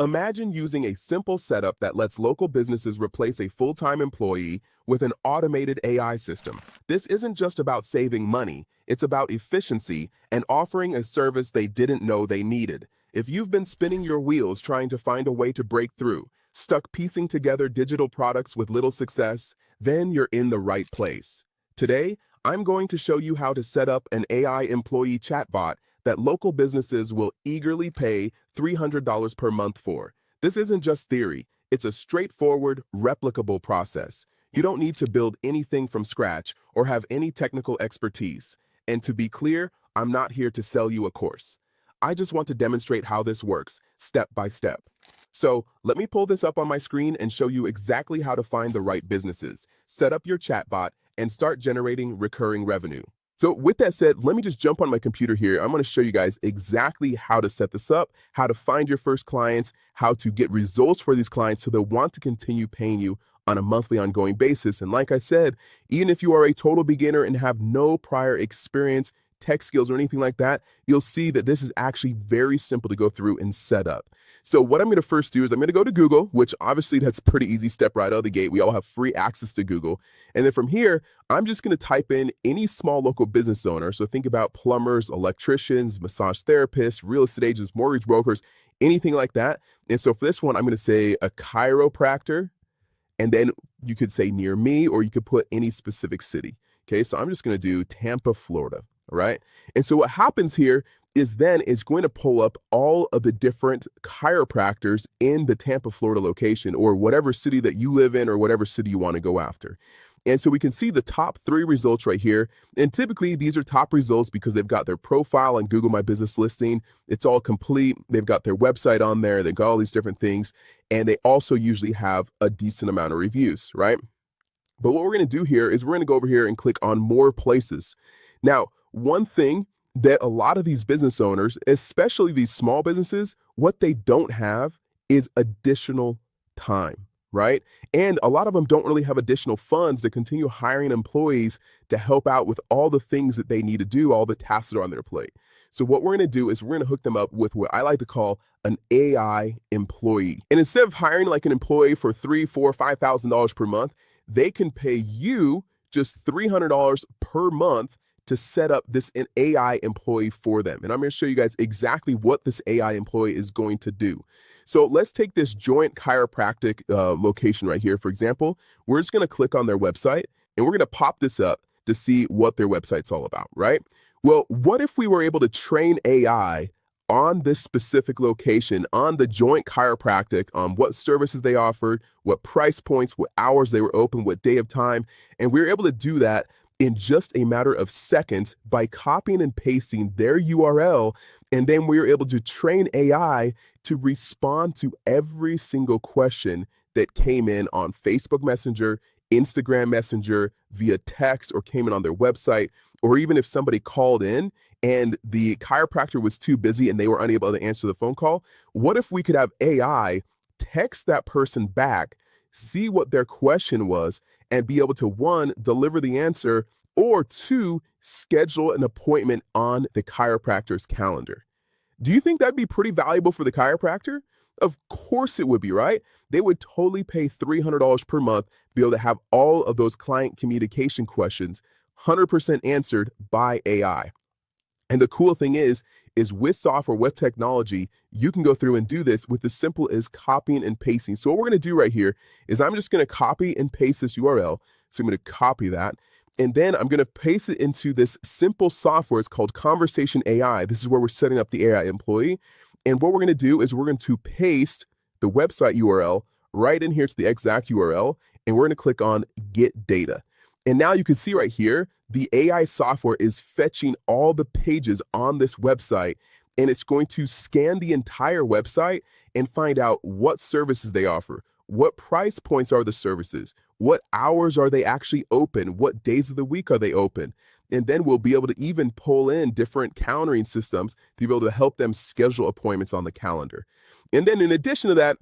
Imagine using a simple setup that lets local businesses replace a full-time employee with an automated AI system. This isn't just about saving money, it's about efficiency and offering a service they didn't know they needed. If you've been spinning your wheels trying to find a way to break through, stuck piecing together digital products with little success, then you're in the right place. Today, I'm going to show you how to set up an AI employee chatbot that local businesses will eagerly pay $300 per month for. This isn't just theory, it's a straightforward, replicable process. You don't need to build anything from scratch or have any technical expertise. And to be clear, I'm not here to sell you a course. I just want to demonstrate how this works, step by step. So let me pull this up on my screen and show you exactly how to find the right businesses, set up your chatbot, and start generating recurring revenue. So with that said, let me just jump on my computer here. I'm going to show you guys exactly how to set this up, how to find your first clients, how to get results for these clients so they'll want to continue paying you on a monthly ongoing basis. And like I said, even if you are a total beginner and have no prior experience, tech skills, or anything like that, you'll see that this is actually very simple to go through and set up. So what I'm going to first do is I'm going to go to Google, which obviously that's a pretty easy step right out of the gate. We all have free access to Google. And then from here, I'm just going to type in any small local business owner. So think about plumbers, electricians, massage therapists, real estate agents, mortgage brokers, anything like that. And so for this one, I'm going to say a chiropractor. And then you could say near me, or you could put any specific city. Okay, so I'm just going to do Tampa, Florida. All right. And so what happens here is then it's going to pull up all of the different chiropractors in the Tampa, Florida location, or whatever city that you live in, or whatever city you want to go after. And so we can see the top 3 results right here. And typically these are top results because they've got their profile on Google My Business listing. It's all complete. They've got their website on there. They've got all these different things. And they also usually have a decent amount of reviews, right? But what we're going to do here is we're going to go over here and click on more places. Now, one thing that a lot of these business owners, especially these small businesses, what they don't have is additional time, right? And a lot of them don't really have additional funds to continue hiring employees to help out with all the things that they need to do, all the tasks that are on their plate. So what we're going to do is we're going to hook them up with what I like to call an AI employee. And instead of hiring like an employee for $3,000, $4,000, $5,000 per month, they can pay you just $300 per month to set up this an AI employee for them. And I'm going to show you guys exactly what this AI employee is going to do. So let's take this joint chiropractic location right here. For example, we're just going to click on their website and we're going to pop this up to see what their website's all about, right? Well, what if we were able to train AI on this specific location, on the joint chiropractic, on what services they offered, what price points, what hours they were open, what day of time, and we were able to do that in just a matter of seconds by copying and pasting their URL. And then we were able to train AI to respond to every single question that came in on Facebook Messenger, Instagram Messenger, via text, or came in on their website, or even if somebody called in and the chiropractor was too busy and they were unable to answer the phone call. What if we could have AI text that person back, see what their question was, and be able to, 1, deliver the answer, or 2, schedule an appointment on the chiropractor's calendar? Do you think that'd be pretty valuable for the chiropractor? Of course it would be, right? They would totally pay $300 per month, be able to have all of those client communication questions 100% answered by AI. And the cool thing is with software, with technology, you can go through and do this with as simple as copying and pasting. So what we're going to do right here is I'm just going to copy and paste this URL. So I'm going to copy that. And then I'm going to paste it into this simple software. It's called Conversation AI. This is where we're setting up the AI employee. And what we're going to do is we're going to paste the website URL right in here to the exact URL. And we're going to click on Get Data. And now you can see right here, the AI software is fetching all the pages on this website, and it's going to scan the entire website and find out what services they offer, what price points are the services, what hours are they actually open, what days of the week are they open. And then we'll be able to even pull in different calendaring systems to be able to help them schedule appointments on the calendar. And then in addition to that,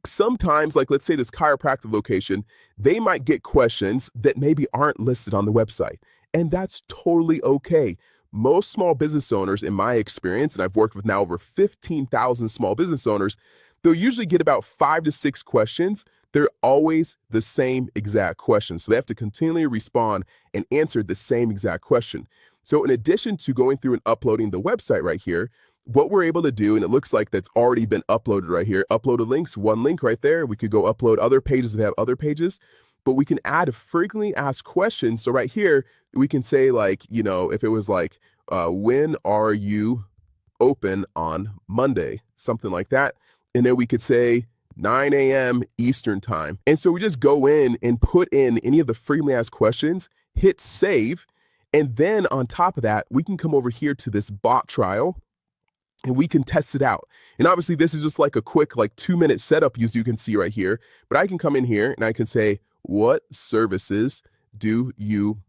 sometimes, like let's say this chiropractic location, they might get questions that maybe aren't listed on the website. And that's totally okay. Most small business owners, in my experience, and I've worked with now over 15,000 small business owners, They'll usually get about 5 to 6 questions. They're always the same exact question. So they have to continually respond and answer the same exact question. So in addition to going through and uploading the website right here, what we're able to do, and it looks like that's already been uploaded right here, uploaded links, one link right there. We could go upload other pages if we have other pages, but we can add frequently asked questions. So right here, we can say like, if it was like, when are you open on Monday? Something like that. And then we could say 9 a.m. Eastern time. And so we just go in and put in any of the frequently asked questions, hit save. And then on top of that, we can come over here to this bot trial and we can test it out. And obviously this is just like a quick 2-minute setup as you can see right here. But I can come in here and I can say, what services do you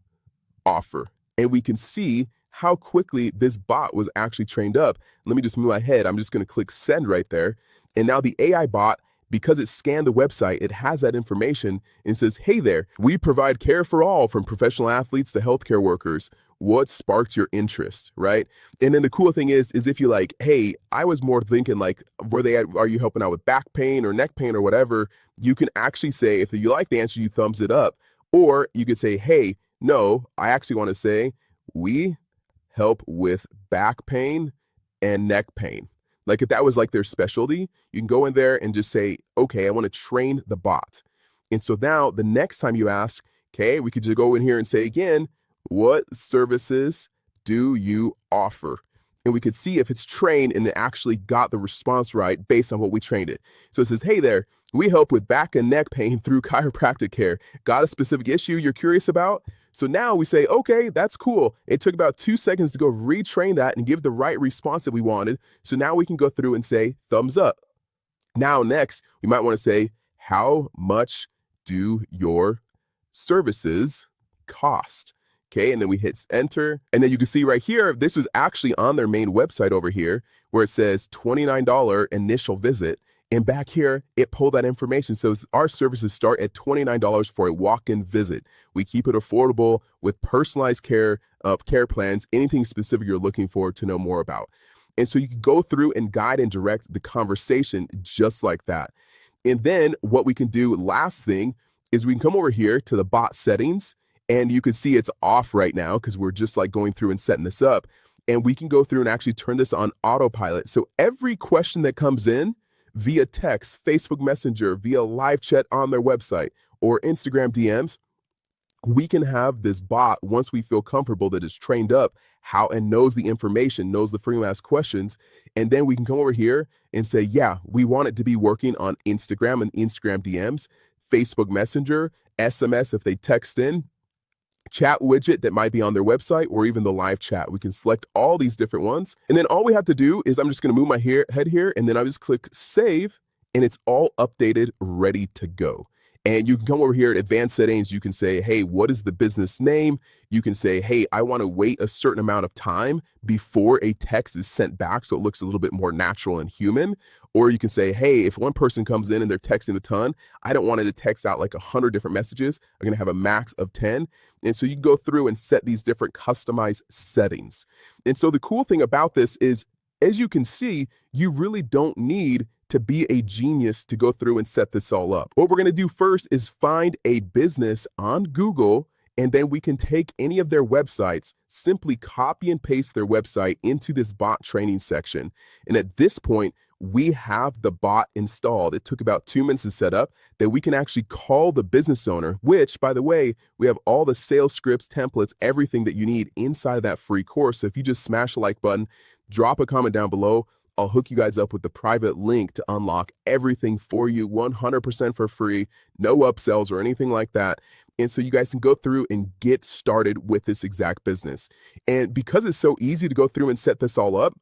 offer? And we can see how quickly this bot was actually trained up. Let me just move my head. I'm just going to click send right there. And now the AI bot, because it scanned the website, it has that information and says, hey there, we provide care for all from professional athletes to healthcare workers. What sparked your interest, right? And then the cool thing is if you hey, I was more thinking are you helping out with back pain or neck pain or whatever? You can actually say, if you like the answer, you thumbs it up. Or you could say, hey, no, I actually want to say, we help with back pain and neck pain. If that was their specialty, you can go in there and just say, okay, I want to train the bot. And so now the next time you ask, okay, we could just go in here and say again, what services do you offer? And we could see if it's trained and it actually got the response right based on what we trained it. So it says, hey there, we help with back and neck pain through chiropractic care. Got a specific issue you're curious about? So now we say, okay, that's cool. It took about 2 seconds to go retrain that and give the right response that we wanted. So now we can go through and say thumbs up. Now next, we might want to say, how much do your services cost? Okay, and then we hit enter. And then you can see right here, this was actually on their main website over here where it says $29 initial visit. And back here, it pulled that information. So our services start at $29 for a walk-in visit. We keep it affordable with personalized care plans, anything specific you're looking for to know more about. And so you can go through and guide and direct the conversation just like that. And then what we can do last thing is we can come over here to the bot settings, and you can see it's off right now because we're just going through and setting this up. And we can go through and actually turn this on autopilot. So every question that comes in, via text, Facebook Messenger, via live chat on their website, or Instagram DMs, we can have this bot, once we feel comfortable that it's trained up and knows the information, knows the frequently asked questions, and then we can come over here and say, yeah, we want it to be working on Instagram and Instagram DMs, Facebook Messenger, SMS if they text in, chat widget that might be on their website, or even the live chat. We can select all these different ones. And then all we have to do is I'm just going to move my head here, and then I just click save, and it's all updated, ready to go. And you can come over here at advanced settings. You can say, hey, what is the business name? You can say, hey, I want to wait a certain amount of time before a text is sent back so it looks a little bit more natural and human. Or you can say, hey, if one person comes in and they're texting a ton, I don't want it to text out 100 different messages. I'm going to have a max of 10. And so you go through and set these different customized settings. And so the cool thing about this is, as you can see, you really don't need to be a genius to go through and set this all up. What we're going to do first is find a business on Google, and then we can take any of their websites, simply copy and paste their website into this bot training section. And at this point, we have the bot installed. It took about 2 minutes to set up, that we can actually call the business owner, which, by the way, we have all the sales scripts, templates, everything that you need inside of that free course. So if you just smash the like button, drop a comment down below, I'll hook you guys up with the private link to unlock everything for you 100% for free, no upsells or anything like that. And so you guys can go through and get started with this exact business. And because it's so easy to go through and set this all up,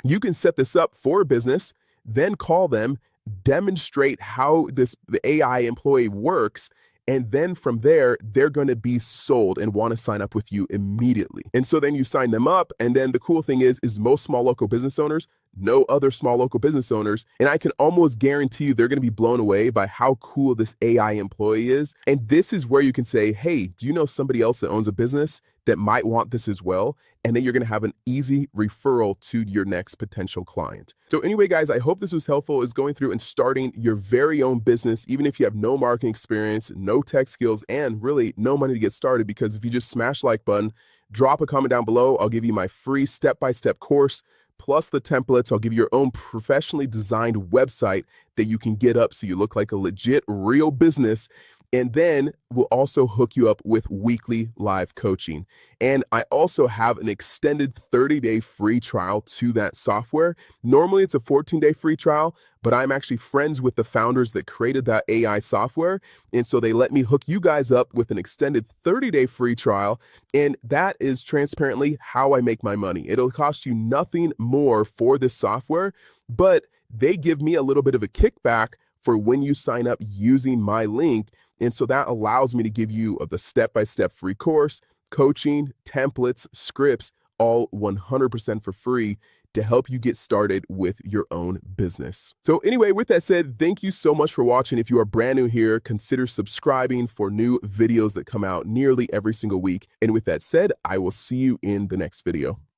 you can set this up for a business, then call them, demonstrate how the AI employee works, and then from there, they're going to be sold and want to sign up with you immediately. And so then you sign them up. And then the cool thing is most small local business owners no other small local business owners, and I can almost guarantee you they're going to be blown away by how cool this AI employee is. And this is where you can say, hey, do you know somebody else that owns a business that might want this as well? And then you're going to have an easy referral to your next potential client. So anyway, guys, I hope this was helpful as going through and starting your very own business, even if you have no marketing experience, no tech skills, and really no money to get started. Because if you just smash the like button, drop a comment down below, I'll give you my free step-by-step course, plus the templates. I'll give you your own professionally designed website that you can get up so you look like a legit real business. And then we'll also hook you up with weekly live coaching. And I also have an extended 30-day free trial to that software. Normally it's a 14-day free trial, but I'm actually friends with the founders that created that AI software. And so they let me hook you guys up with an extended 30-day free trial. And that is transparently how I make my money. It'll cost you nothing more for this software, but they give me a little bit of a kickback for when you sign up using my link. And so that allows me to give you the step-by-step free course, coaching, templates, scripts, all 100% for free to help you get started with your own business. So anyway, with that said, thank you so much for watching. If you are brand new here, consider subscribing for new videos that come out nearly every single week. And with that said, I will see you in the next video.